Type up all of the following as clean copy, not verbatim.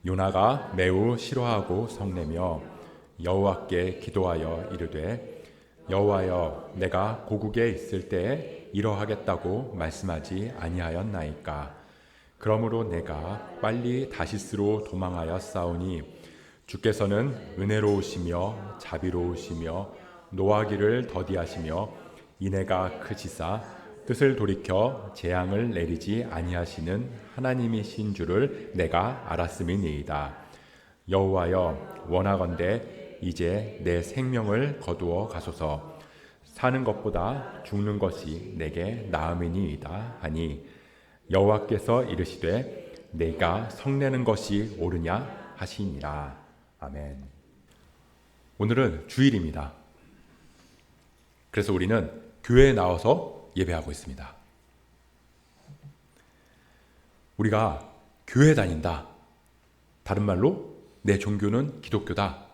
요나가 매우 싫어하고 성내며 여호와께 기도하여 이르되 여호와여 내가 고국에 있을 때에 이러하겠다고 말씀하지 아니하였나이까. 그러므로 내가 빨리 다시스로 도망하여 싸우니 주께서는 은혜로우시며 자비로우시며 노하기를 더디하시며 인애가 크시사 뜻을 돌이켜 재앙을 내리지 아니하시는 하나님이신 줄을 내가 알았음이니이다. 여호와여 원하건대 이제 내 생명을 거두어 가소서. 사는 것보다 죽는 것이 내게 나음이니이다 하니 여호와께서 이르시되 내가 성내는 것이 옳으냐 하시니라. 아멘. 오늘은 주일입니다. 그래서 우리는 교회에 나와서 예배하고 있습니다. 우리가 교회 다닌다. 다른 말로 내 종교는 기독교다.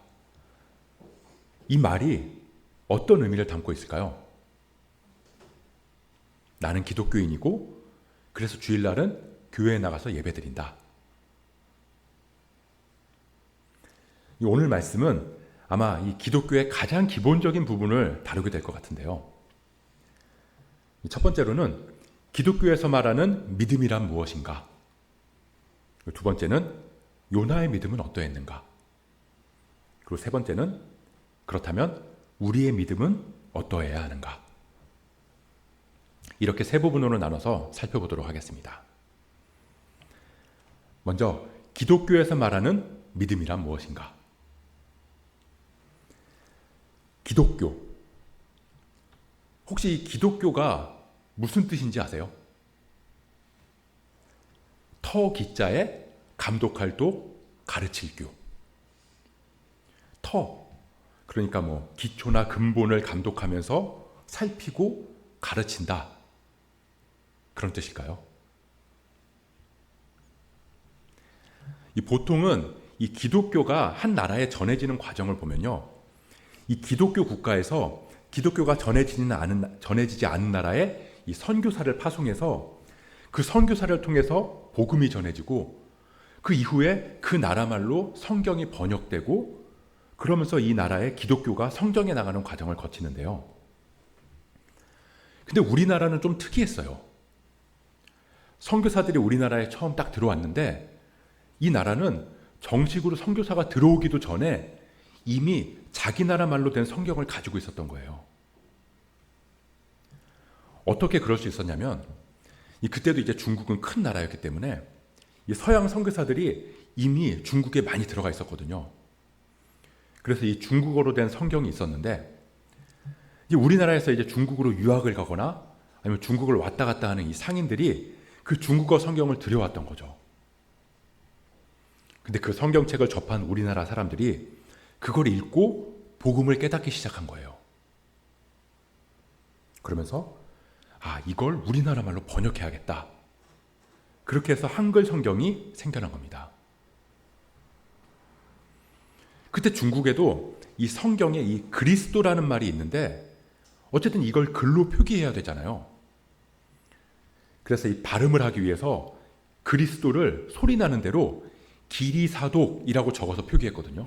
이 말이 어떤 의미를 담고 있을까요? 나는 기독교인이고 그래서 주일날은 교회에 나가서 예배드린다. 오늘 말씀은 아마 이 기독교의 가장 기본적인 부분을 다루게 될 것 같은데요. 첫 번째로는 기독교에서 말하는 믿음이란 무엇인가? 두 번째는 요나의 믿음은 어떠했는가? 그리고 세 번째는 그렇다면 우리의 믿음은 어떠해야 하는가? 이렇게 세 부분으로 나눠서 살펴보도록 하겠습니다. 먼저 기독교에서 말하는 믿음이란 무엇인가? 기독교. 혹시 이 기독교가 무슨 뜻인지 아세요? 터 기자에 감독할 도 가르칠 교. 터. 그러니까 기초나 근본을 감독하면서 살피고 가르친다. 그런 뜻일까요? 보통은 이 기독교가 한 나라에 전해지는 과정을 보면요. 이 기독교 국가에서 기독교가 전해지지 않은 나라에 이 선교사를 파송해서 그 선교사를 통해서 복음이 전해지고 그 이후에 그 나라 말로 성경이 번역되고 그러면서 이 나라의 기독교가 성장해 나가는 과정을 거치는데요. 근데 우리나라는 좀 특이했어요. 선교사들이 우리나라에 처음 딱 들어왔는데 이 나라는 정식으로 선교사가 들어오기도 전에 이미 자기 나라 말로 된 성경을 가지고 있었던 거예요. 어떻게 그럴 수 있었냐면 그때도 이제 중국은 큰 나라였기 때문에 이 서양 선교사들이 이미 중국에 많이 들어가 있었거든요. 그래서 이 중국어로 된 성경이 있었는데 이제 우리나라에서 이제 중국으로 유학을 가거나 아니면 중국을 왔다 갔다 하는 이 상인들이 그 중국어 성경을 들여왔던 거죠. 근데 그 성경책을 접한 우리나라 사람들이 그걸 읽고 복음을 깨닫기 시작한 거예요. 그러면서 이걸 우리나라 말로 번역해야겠다. 그렇게 해서 한글 성경이 생겨난 겁니다. 그때 중국에도 이 성경에 이 그리스도라는 말이 있는데 어쨌든 이걸 글로 표기해야 되잖아요. 그래서 이 발음을 하기 위해서 그리스도를 소리나는 대로 기리사독이라고 적어서 표기했거든요.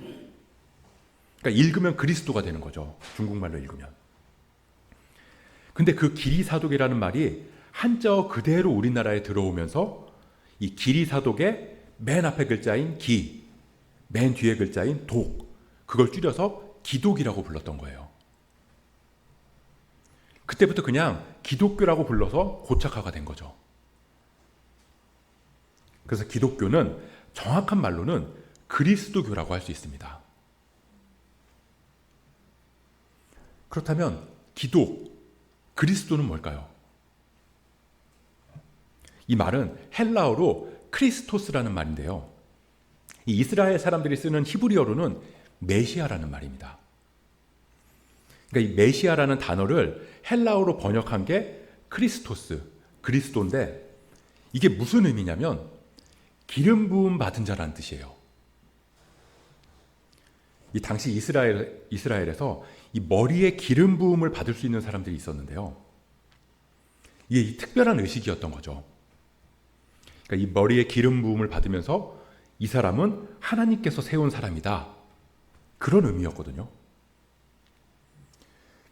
그러니까 읽으면 그리스도가 되는 거죠. 중국말로 읽으면. 근데 그 기리사독이라는 말이 한자어 그대로 우리나라에 들어오면서 이 기리사독의 맨 앞에 글자인 기, 맨 뒤에 글자인 독, 그걸 줄여서 기독이라고 불렀던 거예요. 그때부터 그냥 기독교라고 불러서 고착화가 된 거죠. 그래서 기독교는 정확한 말로는 그리스도교라고 할 수 있습니다. 그렇다면 그리스도는 뭘까요? 이 말은 헬라어로 크리스토스라는 말인데요. 이 이스라엘 사람들이 쓰는 히브리어로는 메시아라는 말입니다. 그러니까 이 메시아라는 단어를 헬라어로 번역한 게 크리스토스, 그리스도인데 이게 무슨 의미냐면 기름 부음 받은 자라는 뜻이에요. 이 당시 이스라엘에서 이 머리에 기름 부음을 받을 수 있는 사람들이 있었는데요. 이게 특별한 의식이었던 거죠. 그러니까 이 머리에 기름 부음을 받으면서 이 사람은 하나님께서 세운 사람이다. 그런 의미였거든요.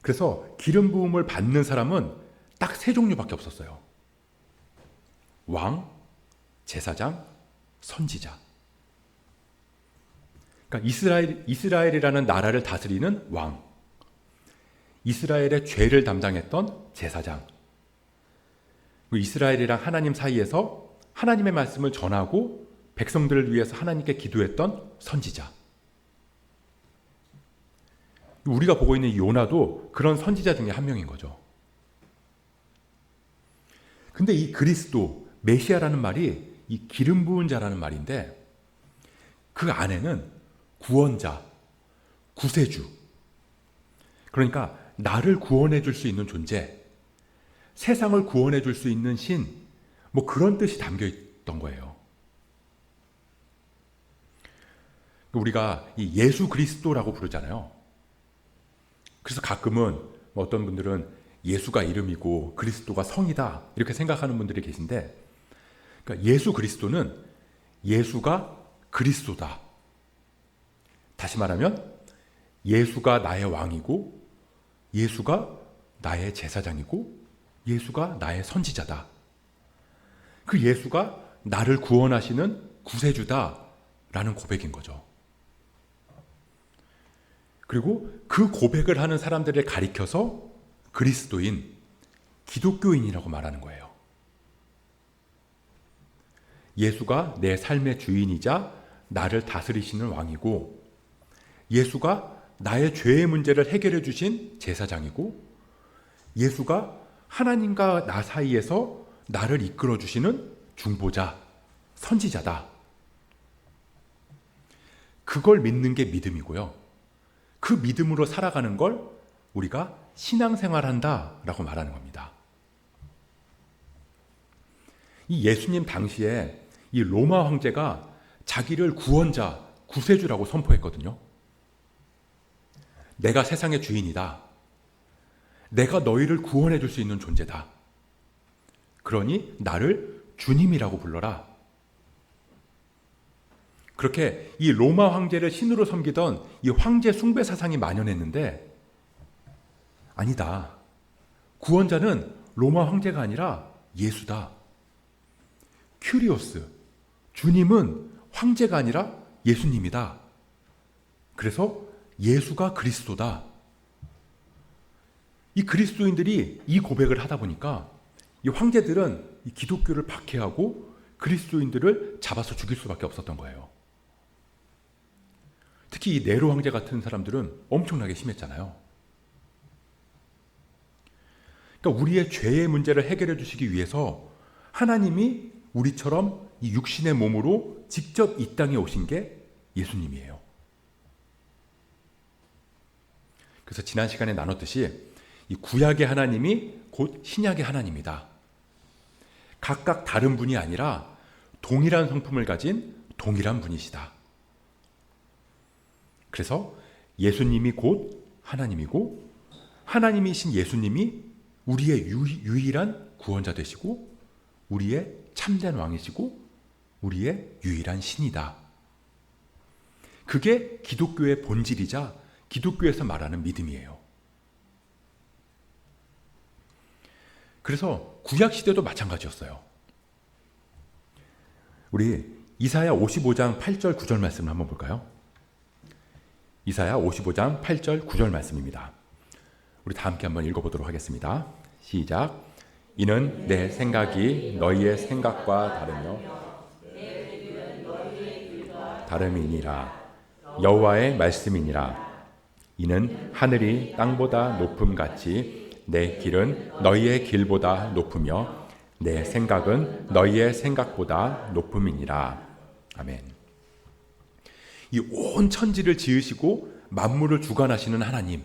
그래서 기름 부음을 받는 사람은 딱 세 종류밖에 없었어요. 왕, 제사장, 선지자. 그러니까 이스라엘이라는 나라를 다스리는 왕, 이스라엘의 죄를 담당했던 제사장, 이스라엘이랑 하나님 사이에서 하나님의 말씀을 전하고 백성들을 위해서 하나님께 기도했던 선지자. 우리가 보고 있는 요나도 그런 선지자 중에 한 명인 거죠. 근데 이 그리스도, 메시아라는 말이 이 기름 부은 자라는 말인데 그 안에는 구원자, 구세주, 그러니까 나를 구원해 줄 수 있는 존재, 세상을 구원해 줄 수 있는 신, 뭐 그런 뜻이 담겨 있던 거예요. 우리가 이 예수 그리스도라고 부르잖아요. 그래서 가끔은 어떤 분들은 예수가 이름이고 그리스도가 성이다 이렇게 생각하는 분들이 계신데, 그러니까 예수 그리스도는 예수가 그리스도다. 다시 말하면 예수가 나의 왕이고 예수가 나의 제사장이고 예수가 나의 선지자다. 그 예수가 나를 구원하시는 구세주다라는 고백인 거죠. 그리고 그 고백을 하는 사람들을 가리켜서 그리스도인, 기독교인이라고 말하는 거예요. 예수가 내 삶의 주인이자 나를 다스리시는 왕이고, 예수가 나의 죄의 문제를 해결해 주신 제사장이고, 예수가 하나님과 나 사이에서 나를 이끌어 주시는 중보자, 선지자다. 그걸 믿는 게 믿음이고요. 그 믿음으로 살아가는 걸 우리가 신앙생활한다라고 말하는 겁니다. 이 예수님 당시에 이 로마 황제가 자기를 구원자, 구세주라고 선포했거든요. 내가 세상의 주인이다. 내가 너희를 구원해 줄 수 있는 존재다. 그러니 나를 주님이라고 불러라. 그렇게 이 로마 황제를 신으로 섬기던 이 황제 숭배 사상이 만연했는데, 아니다. 구원자는 로마 황제가 아니라 예수다. 큐리오스, 주님은 황제가 아니라 예수님이다. 그래서 예수가 그리스도다. 이 그리스도인들이 이 고백을 하다 보니까 이 황제들은 이 기독교를 박해하고 그리스도인들을 잡아서 죽일 수밖에 없었던 거예요. 특히 이 네로 황제 같은 사람들은 엄청나게 심했잖아요. 그러니까 우리의 죄의 문제를 해결해 주시기 위해서 하나님이 우리처럼 이 육신의 몸으로 직접 이 땅에 오신 게 예수님이에요. 그래서 지난 시간에 나눴듯이 이 구약의 하나님이 곧 신약의 하나님이다. 각각 다른 분이 아니라 동일한 성품을 가진 동일한 분이시다. 그래서 예수님이 곧 하나님이고 하나님이신 예수님이 우리의 유일한 구원자 되시고 우리의 참된 왕이시고 우리의 유일한 신이다. 그게 기독교의 본질이자 기독교에서 말하는 믿음이에요. 그래서 구약시대도 마찬가지였어요. 우리 이사야 55장 8절 9절 말씀을 한번 볼까요? 이사야 55장 8절 9절 말씀입니다. 우리 다 함께 한번 읽어보도록 하겠습니다. 시작. 이는 내 생각이 너희의 생각과 다름이니라. 여호와의 말씀이니라. 이는 하늘이 땅보다 높음같이 내 길은 너희의 길보다 높으며 내 생각은 너희의 생각보다 높음이니라. 아멘. 이 온 천지를 지으시고 만물을 주관하시는 하나님,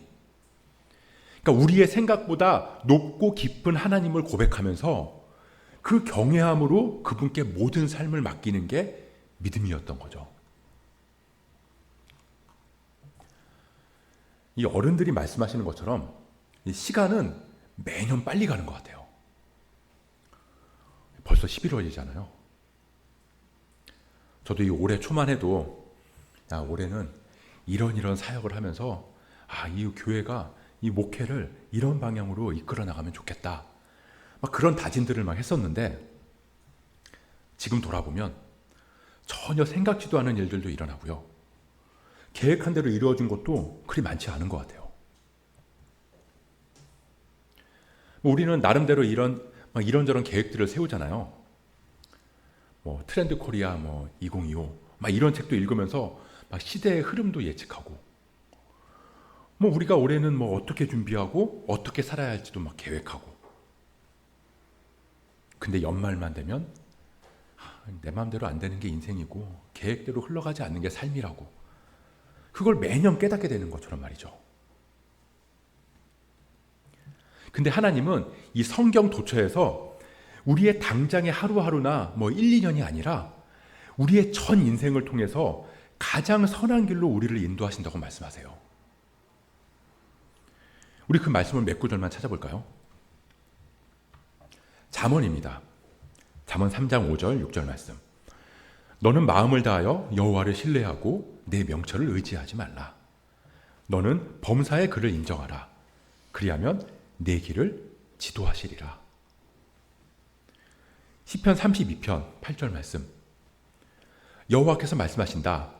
그러니까 우리의 생각보다 높고 깊은 하나님을 고백하면서 그 경외함으로 그분께 모든 삶을 맡기는 게 믿음이었던 거죠. 이 어른들이 말씀하시는 것처럼 이 시간은 매년 빨리 가는 것 같아요. 벌써 11월이잖아요. 저도 이 올해 초만 해도 올해는 이런 사역을 하면서 이 교회가 이 목회를 이런 방향으로 이끌어 나가면 좋겠다. 막 그런 다짐들을 막 했었는데 지금 돌아보면 전혀 생각지도 않은 일들도 일어나고요. 계획한 대로 이루어진 것도 그리 많지 않은 것 같아요. 우리는 나름대로 이런저런 계획들을 세우잖아요. 트렌드 코리아 2025 이런 책도 읽으면서 시대의 흐름도 예측하고 우리가 올해는 어떻게 준비하고 어떻게 살아야 할지도 계획하고. 근데 연말만 되면 내 마음대로 안 되는 게 인생이고 계획대로 흘러가지 않는 게 삶이라고 그걸 매년 깨닫게 되는 것처럼 말이죠. 근데 하나님은 이 성경 도처에서 우리의 당장의 하루하루나 1, 2년이 아니라 우리의 전 인생을 통해서 가장 선한 길로 우리를 인도하신다고 말씀하세요. 우리 그 말씀을 몇 구절만 찾아볼까요? 잠언입니다. 잠언 3장 5절 6절 말씀. 너는 마음을 다하여 여호와를 신뢰하고 내 명철을 의지하지 말라. 너는 범사의 그를 인정하라. 그리하면 내 길을 지도하시리라. 시편 32편 8절 말씀. 여호와께서 말씀하신다.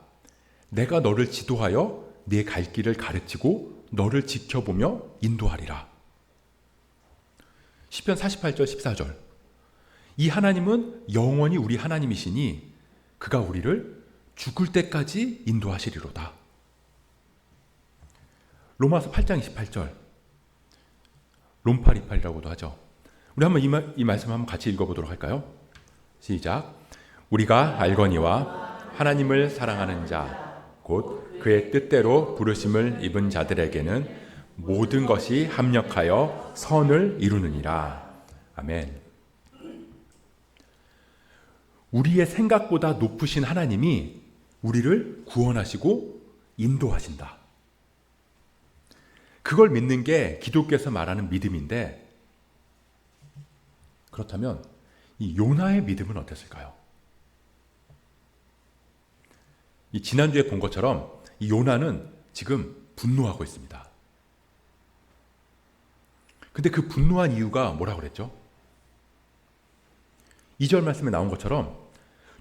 내가 너를 지도하여 네 갈 길을 가르치고 너를 지켜보며 인도하리라. 시편 48절 14절. 이 하나님은 영원히 우리 하나님이시니 그가 우리를 죽을 때까지 인도하시리로다. 로마서 8장 28절. 롬파리팔이라고도 하죠. 우리 한번 이 말씀 한번 같이 읽어보도록 할까요? 시작. 우리가 알거니와 하나님을 사랑하는 자, 곧 그의 뜻대로 부르심을 입은 자들에게는 모든 것이 합력하여 선을 이루느니라. 아멘. 우리의 생각보다 높으신 하나님이 우리를 구원하시고 인도하신다. 그걸 믿는 게 기독교에서 말하는 믿음인데, 그렇다면 이 요나의 믿음은 어땠을까요? 이 지난주에 본 것처럼 이 요나는 지금 분노하고 있습니다. 근데 그 분노한 이유가 뭐라고 그랬죠? 2절 말씀에 나온 것처럼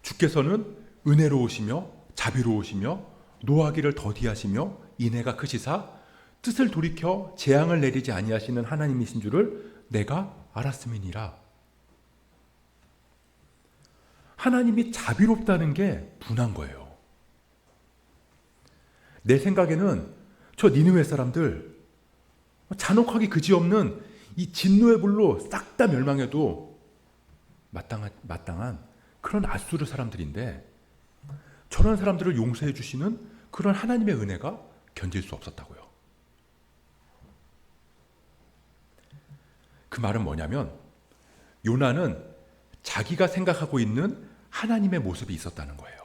주께서는 은혜로우시며 자비로우시며 노하기를 더디하시며 인애가 크시사 뜻을 돌이켜 재앙을 내리지 아니하시는 하나님이신 줄을 내가 알았음이니라. 하나님이 자비롭다는 게 분한 거예요. 내 생각에는 저 니느웨 사람들 잔혹하기 그지없는 이 진노의 불로 싹 다 멸망해도 마땅한 그런 아수르 사람들인데 저런 사람들을 용서해 주시는 그런 하나님의 은혜가 견딜 수 없었다고요. 그 말은 뭐냐면 요나는 자기가 생각하고 있는 하나님의 모습이 있었다는 거예요.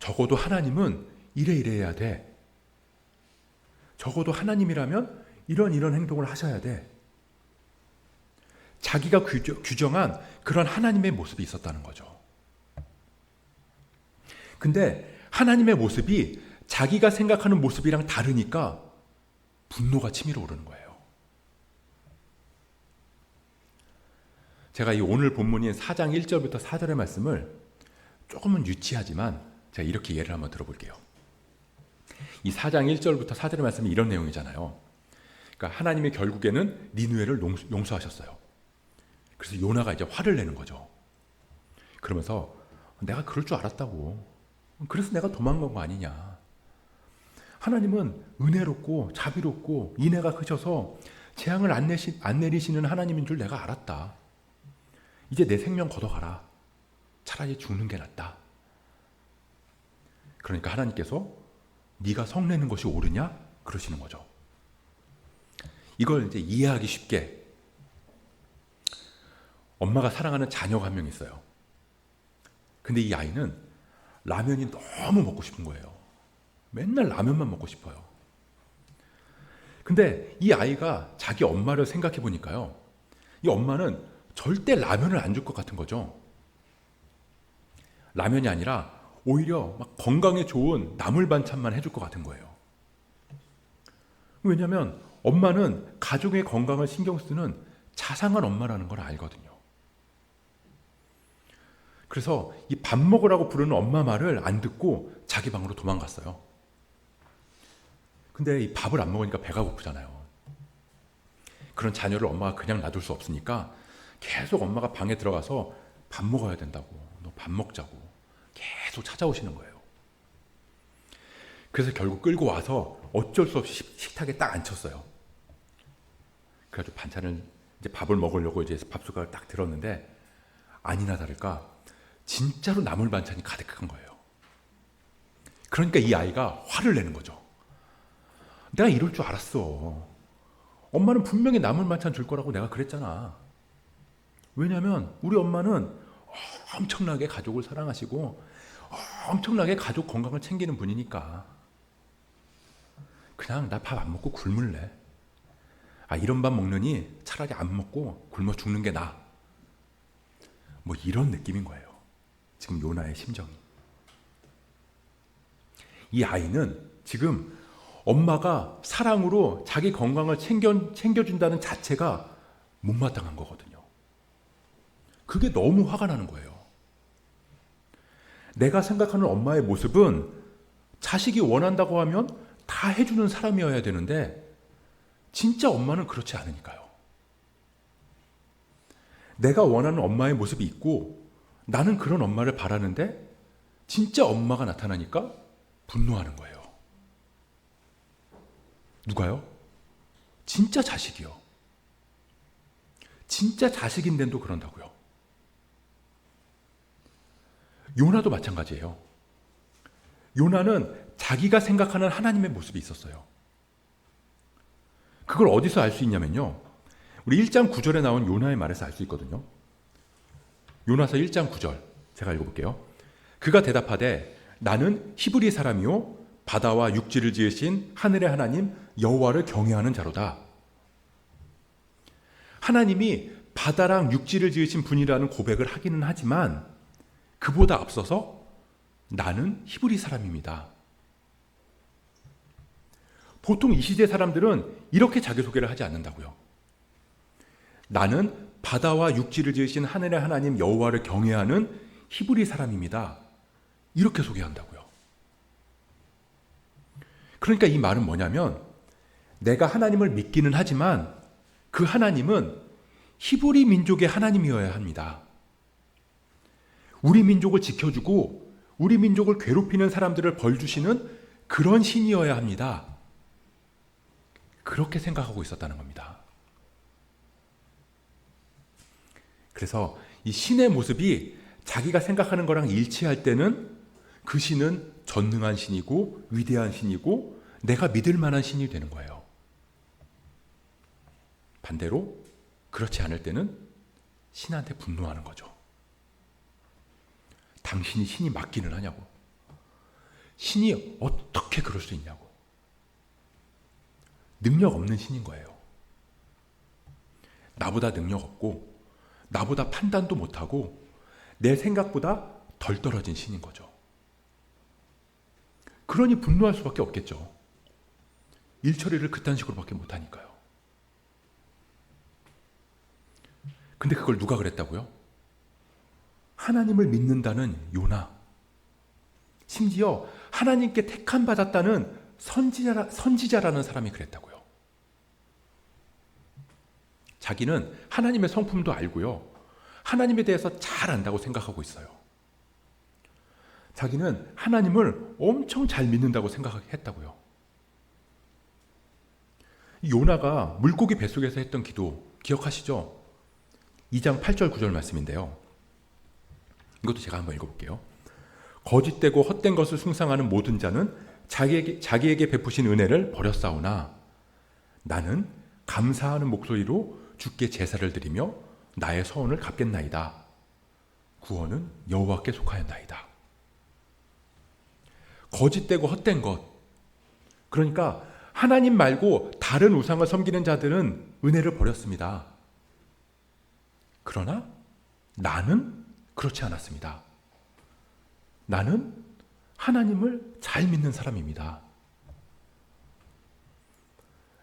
적어도 하나님은 이래야 돼. 적어도 하나님이라면 이런 행동을 하셔야 돼. 자기가 규정한 그런 하나님의 모습이 있었다는 거죠. 근데 하나님의 모습이 자기가 생각하는 모습이랑 다르니까 분노가 치밀어 오르는 거예요. 제가 이 오늘 본문인 4장 1절부터 4절의 말씀을 조금은 유치하지만 제가 이렇게 예를 한번 들어볼게요. 이 4장 1절부터 4절의 말씀이 이런 내용이잖아요. 그러니까 하나님이 결국에는 니느웨를 용서하셨어요. 그래서 요나가 이제 화를 내는 거죠. 그러면서 내가 그럴 줄 알았다고. 그래서 내가 도망간 거 아니냐. 하나님은 은혜롭고 자비롭고 인애가 크셔서 재앙을 안 내리시는 하나님인 줄 내가 알았다. 이제 내 생명 걷어가라. 차라리 죽는 게 낫다. 그러니까 하나님께서 네가 성내는 것이 옳으냐? 그러시는 거죠. 이걸 이제 이해하기 쉽게 엄마가 사랑하는 자녀가 한 명 있어요. 근데 이 아이는 라면이 너무 먹고 싶은 거예요. 맨날 라면만 먹고 싶어요. 근데 이 아이가 자기 엄마를 생각해 보니까요. 이 엄마는 절대 라면을 안 줄 것 같은 거죠. 라면이 아니라 오히려 막 건강에 좋은 나물 반찬만 해줄 것 같은 거예요. 왜냐하면 엄마는 가족의 건강을 신경 쓰는 자상한 엄마라는 걸 알거든요. 그래서 이 밥 먹으라고 부르는 엄마 말을 안 듣고 자기 방으로 도망갔어요. 근데 이 밥을 안 먹으니까 배가 고프잖아요. 그런 자녀를 엄마가 그냥 놔둘 수 없으니까 계속 엄마가 방에 들어가서 밥 먹어야 된다고, 너 밥 먹자고 계속 찾아오시는 거예요. 그래서 결국 끌고 와서 어쩔 수 없이 식탁에 딱 앉혔어요. 그래가지고 반찬을 이제 밥을 먹으려고 이제 밥숟가락을 딱 들었는데 아니나 다를까 진짜로 나물 반찬이 가득한 거예요. 그러니까 이 아이가 화를 내는 거죠. 내가 이럴 줄 알았어. 엄마는 분명히 나물 반찬 줄 거라고 내가 그랬잖아. 왜냐하면 우리 엄마는 엄청나게 가족을 사랑하시고 엄청나게 가족 건강을 챙기는 분이니까. 그냥 나 밥 안 먹고 굶을래. 이런 밥 먹느니 차라리 안 먹고 굶어 죽는 게 나아. 뭐 이런 느낌인 거예요. 지금 요나의 심정이. 이 아이는 지금 엄마가 사랑으로 자기 건강을 챙겨준다는 자체가 못마땅한 거거든요. 그게 너무 화가 나는 거예요. 내가 생각하는 엄마의 모습은 자식이 원한다고 하면 다 해주는 사람이어야 되는데 진짜 엄마는 그렇지 않으니까요. 내가 원하는 엄마의 모습이 있고 나는 그런 엄마를 바라는데 진짜 엄마가 나타나니까 분노하는 거예요. 누가요? 진짜 자식이요. 진짜 자식인데도 그런다고요. 요나도 마찬가지예요. 요나는 자기가 생각하는 하나님의 모습이 있었어요. 그걸 어디서 알 수 있냐면요. 우리 1장 9절에 나온 요나의 말에서 알 수 있거든요. 요나서 1장 9절 제가 읽어볼게요. 그가 대답하되 나는 히브리 사람이요 바다와 육지를 지으신 하늘의 하나님 여호와를 경외하는 자로다. 하나님이 바다랑 육지를 지으신 분이라는 고백을 하기는 하지만 그보다 앞서서 나는 히브리 사람입니다. 보통 이 시대 사람들은 이렇게 자기소개를 하지 않는다고요. 나는 바다와 육지를 지으신 하늘의 하나님 여호와를 경외하는 히브리 사람입니다. 이렇게 소개한다고요. 그러니까 이 말은 뭐냐면 내가 하나님을 믿기는 하지만 그 하나님은 히브리 민족의 하나님이어야 합니다. 우리 민족을 지켜주고 우리 민족을 괴롭히는 사람들을 벌주시는 그런 신이어야 합니다. 그렇게 생각하고 있었다는 겁니다. 그래서 이 신의 모습이 자기가 생각하는 거랑 일치할 때는 그 신은 전능한 신이고 위대한 신이고 내가 믿을 만한 신이 되는 거예요. 반대로 그렇지 않을 때는 신한테 분노하는 거죠. 당신이 신이 맞기는 하냐고. 신이 어떻게 그럴 수 있냐고. 능력 없는 신인 거예요. 나보다 능력 없고 나보다 판단도 못하고 내 생각보다 덜 떨어진 신인 거죠. 그러니 분노할 수밖에 없겠죠. 일 처리를 그딴 식으로밖에 못하니까요. 근데 그걸 누가 그랬다고요? 하나님을 믿는다는 요나. 심지어 하나님께 택함 받았다는 선지자라는 사람이 그랬다고요. 자기는 하나님의 성품도 알고요. 하나님에 대해서 잘 안다고 생각하고 있어요. 자기는 하나님을 엄청 잘 믿는다고 생각했다고요. 요나가 물고기 뱃속에서 했던 기도 기억하시죠? 2장 8절 9절 말씀인데요. 이것도 제가 한번 읽어볼게요. 거짓되고 헛된 것을 숭상하는 모든 자는 자기에게 베푸신 은혜를 버렸사오나 나는 감사하는 목소리로 주께 제사를 드리며 나의 서원을 갚겠나이다. 구원은 여호와께 속하였나이다. 거짓되고 헛된 것. 그러니까 하나님 말고 다른 우상을 섬기는 자들은 은혜를 버렸습니다. 그러나 나는 그렇지 않았습니다. 나는 하나님을 잘 믿는 사람입니다.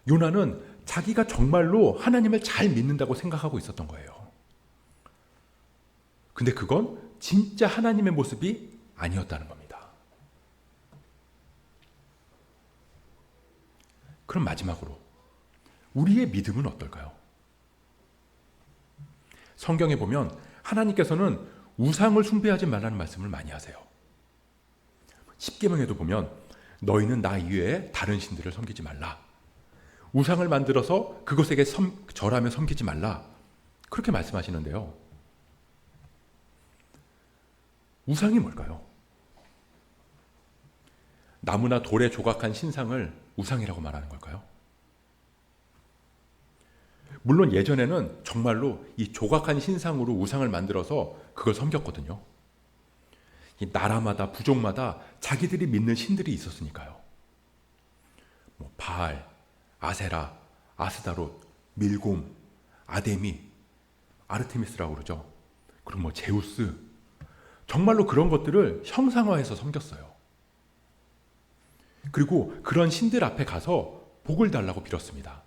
요나는 자기가 정말로 하나님을 잘 믿는다고 생각하고 있었던 거예요. 근데 그건 진짜 하나님의 모습이 아니었다는 겁니다. 그럼 마지막으로 우리의 믿음은 어떨까요? 성경에 보면 하나님께서는 우상을 숭배하지 말라는 말씀을 많이 하세요. 십계명에도 보면 너희는 나 이외에 다른 신들을 섬기지 말라. 우상을 만들어서 그것에게 절하며 섬기지 말라. 그렇게 말씀하시는데요. 우상이 뭘까요? 나무나 돌에 조각한 신상을 우상이라고 말하는 걸까요? 물론 예전에는 정말로 이 조각한 신상으로 우상을 만들어서 그걸 섬겼거든요. 이 나라마다 부족마다 자기들이 믿는 신들이 있었으니까요. 바알, 아세라, 아스다롯, 밀곰, 아데미, 아르테미스라고 그러죠. 그리고 제우스, 정말로 그런 것들을 형상화해서 섬겼어요. 그리고 그런 신들 앞에 가서 복을 달라고 빌었습니다.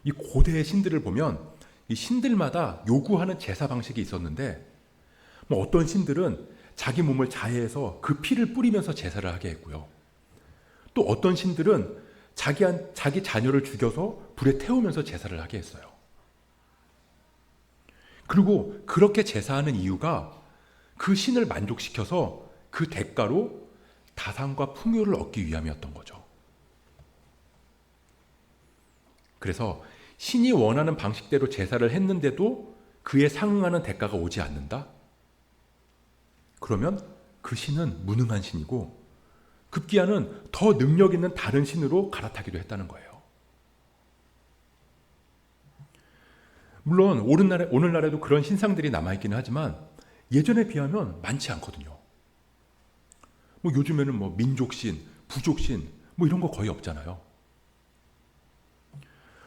이 고대의 신들을 보면 이 신들마다 요구하는 제사 방식이 있었는데 어떤 신들은 자기 몸을 자해해서 그 피를 뿌리면서 제사를 하게 했고요. 또 어떤 신들은 자기 자녀를 죽여서 불에 태우면서 제사를 하게 했어요. 그리고 그렇게 제사하는 이유가 그 신을 만족시켜서 그 대가로 다산과 풍요를 얻기 위함이었던 거죠. 그래서 신이 원하는 방식대로 제사를 했는데도 그에 상응하는 대가가 오지 않는다? 그러면 그 신은 무능한 신이고 급기야는 더 능력 있는 다른 신으로 갈아타기도 했다는 거예요. 물론 오늘날에도 그런 신상들이 남아있기는 하지만 예전에 비하면 많지 않거든요. 요즘에는 민족신, 부족신 이런 거 거의 없잖아요.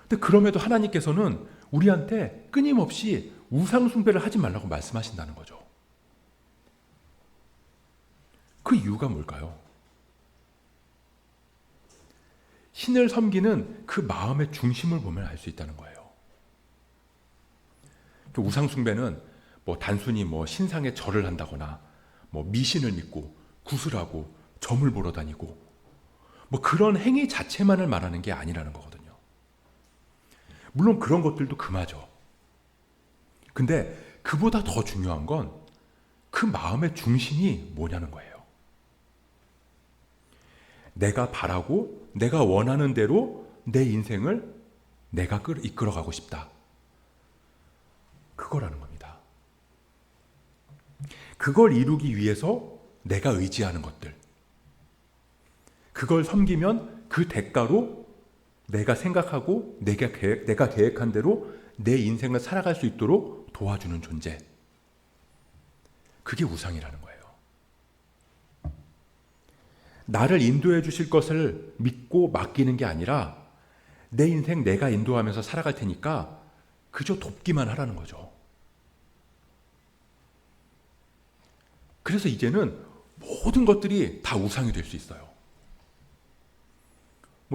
근데 그럼에도 하나님께서는 우리한테 끊임없이 우상 숭배를 하지 말라고 말씀하신다는 거죠. 그 이유가 뭘까요? 신을 섬기는 그 마음의 중심을 보면 알 수 있다는 거예요. 우상 숭배는 단순히 신상에 절을 한다거나 미신을 믿고 구슬하고 점을 보러 다니고 그런 행위 자체만을 말하는 게 아니라는 거거든요. 물론 그런 것들도 금하죠. 근데 그보다 더 중요한 건 그 마음의 중심이 뭐냐는 거예요. 내가 바라고 내가 원하는 대로 내 인생을 내가 이끌어가고 싶다. 그거라는 겁니다. 그걸 이루기 위해서 내가 의지하는 것들, 그걸 섬기면 그 대가로 내가 생각하고 내가 계획한 대로 내 인생을 살아갈 수 있도록 도와주는 존재, 그게 우상이라는 거예요. 나를 인도해 주실 것을 믿고 맡기는 게 아니라 내 인생 내가 인도하면서 살아갈 테니까 그저 돕기만 하라는 거죠. 그래서 이제는 모든 것들이 다 우상이 될 수 있어요.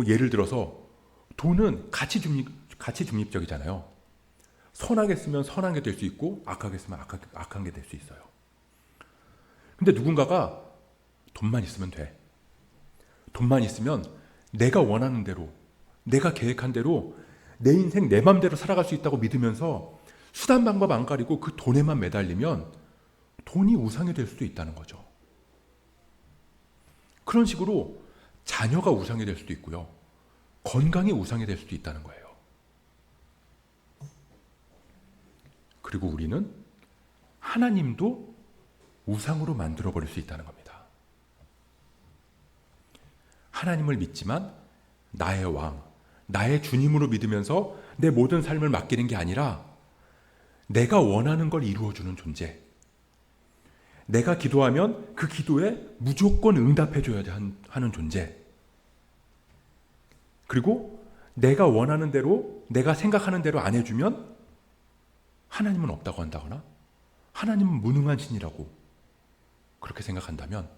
예를 들어서 돈은 가치 중립적이잖아요. 선하게 쓰면 선한 게 될 수 있고 악하게 쓰면 악한 게 될 수 있어요. 근데 누군가가 돈만 있으면 돼. 돈만 있으면 내가 원하는 대로, 내가 계획한 대로 내 인생 내 맘대로 살아갈 수 있다고 믿으면서 수단 방법 안 가리고 그 돈에만 매달리면 돈이 우상이 될 수도 있다는 거죠. 그런 식으로 자녀가 우상이 될 수도 있고요. 건강이 우상이 될 수도 있다는 거예요. 그리고 우리는 하나님도 우상으로 만들어버릴 수 있다는 겁니다. 하나님을 믿지만 나의 왕, 나의 주님으로 믿으면서 내 모든 삶을 맡기는 게 아니라 내가 원하는 걸 이루어주는 존재. 내가 기도하면 그 기도에 무조건 응답해줘야 하는 존재. 그리고 내가 원하는 대로, 내가 생각하는 대로 안 해주면 하나님은 없다고 한다거나 하나님은 무능한 신이라고 그렇게 생각한다면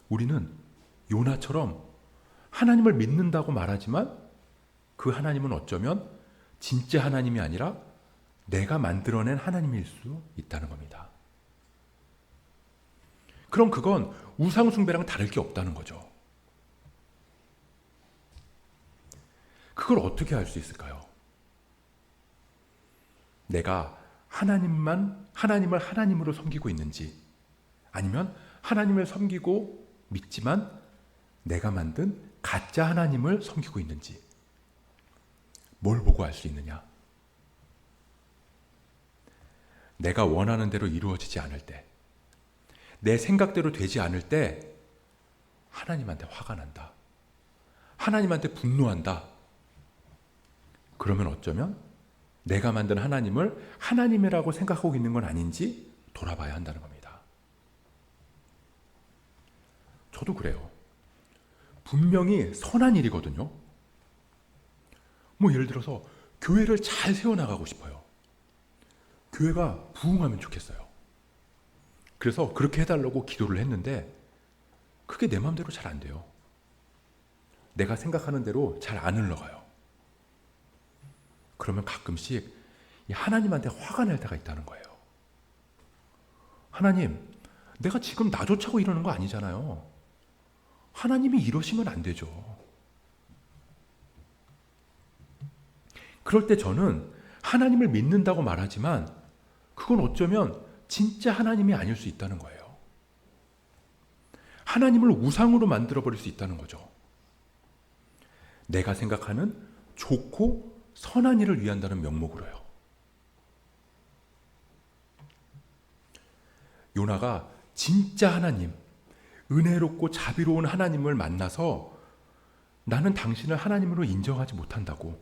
우리는 요나처럼 하나님을 믿는다고 말하지만 그 하나님은 어쩌면 진짜 하나님이 아니라 내가 만들어낸 하나님일 수 있다는 겁니다. 그럼 그건 우상 숭배랑 다를 게 없다는 거죠. 그걸 어떻게 할 수 있을까요? 내가 하나님을 하나님으로 섬기고 있는지, 아니면 하나님을 섬기고 믿지만 내가 만든 가짜 하나님을 섬기고 있는지, 뭘 보고 알 수 있느냐? 내가 원하는 대로 이루어지지 않을 때, 내 생각대로 되지 않을 때 하나님한테 화가 난다. 하나님한테 분노한다. 그러면 어쩌면 내가 만든 하나님을 하나님이라고 생각하고 있는 건 아닌지 돌아봐야 한다는 겁니다. 저도 그래요. 분명히 선한 일이거든요. 예를 들어서 교회를 잘 세워나가고 싶어요. 교회가 부흥하면 좋겠어요. 그래서 그렇게 해달라고 기도를 했는데 그게 내 마음대로 잘 안 돼요. 내가 생각하는 대로 잘 안 흘러가요. 그러면 가끔씩 하나님한테 화가 날 때가 있다는 거예요. 하나님, 내가 지금 나 좋자고 이러는 거 아니잖아요. 하나님이 이러시면 안 되죠. 그럴 때 저는 하나님을 믿는다고 말하지만 그건 어쩌면 진짜 하나님이 아닐 수 있다는 거예요. 하나님을 우상으로 만들어버릴 수 있다는 거죠. 내가 생각하는 좋고 선한 일을 위한다는 명목으로요. 요나가 진짜 하나님, 은혜롭고 자비로운 하나님을 만나서 나는 당신을 하나님으로 인정하지 못한다고,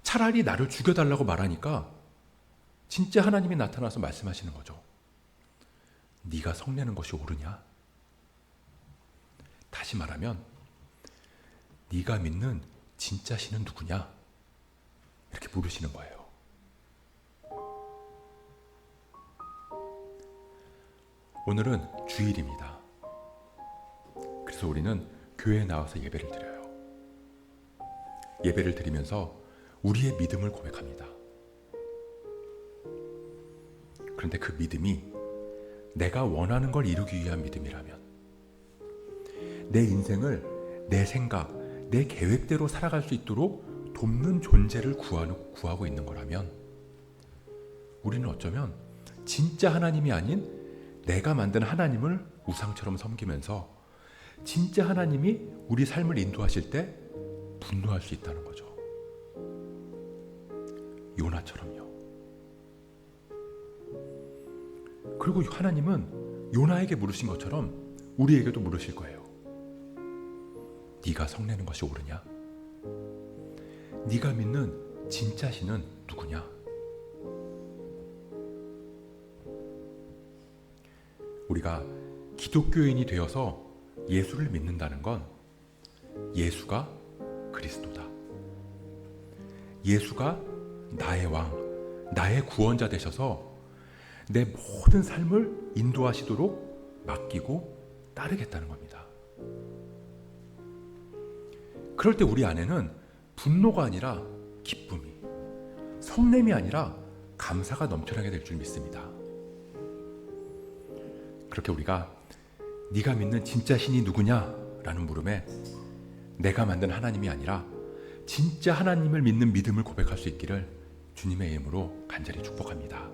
차라리 나를 죽여달라고 말하니까 진짜 하나님이 나타나서 말씀하시는 거죠. 네가 성내는 것이 옳으냐? 다시 말하면 네가 믿는 진짜 신은 누구냐? 이렇게 물으시는 거예요. 오늘은 주일입니다. 그래서 우리는 교회에 나와서 예배를 드려요. 예배를 드리면서 우리의 믿음을 고백합니다. 그런데 그 믿음이 내가 원하는 걸 이루기 위한 믿음이라면, 내 인생을 내 생각, 내 계획대로 살아갈 수 있도록 돕는 존재를 구하고 있는 거라면 우리는 어쩌면 진짜 하나님이 아닌 내가 만든 하나님을 우상처럼 섬기면서 진짜 하나님이 우리 삶을 인도하실 때 분노할 수 있다는 거죠. 요나처럼요. 그리고 하나님은 요나에게 물으신 것처럼 우리에게도 물으실 거예요. 네가 성내는 것이 옳으냐? 네가 믿는 진짜 신은 누구냐? 우리가 기독교인이 되어서 예수를 믿는다는 건 예수가 그리스도다. 예수가 나의 왕, 나의 구원자 되셔서 내 모든 삶을 인도하시도록 맡기고 따르겠다는 겁니다. 그럴 때 우리 안에는 분노가 아니라 기쁨이, 성냄이 아니라 감사가 넘쳐나게 될 줄 믿습니다. 그렇게 우리가 네가 믿는 진짜 신이 누구냐? 라는 물음에 내가 만든 하나님이 아니라 진짜 하나님을 믿는 믿음을 고백할 수 있기를 주님의 이름으로 간절히 축복합니다.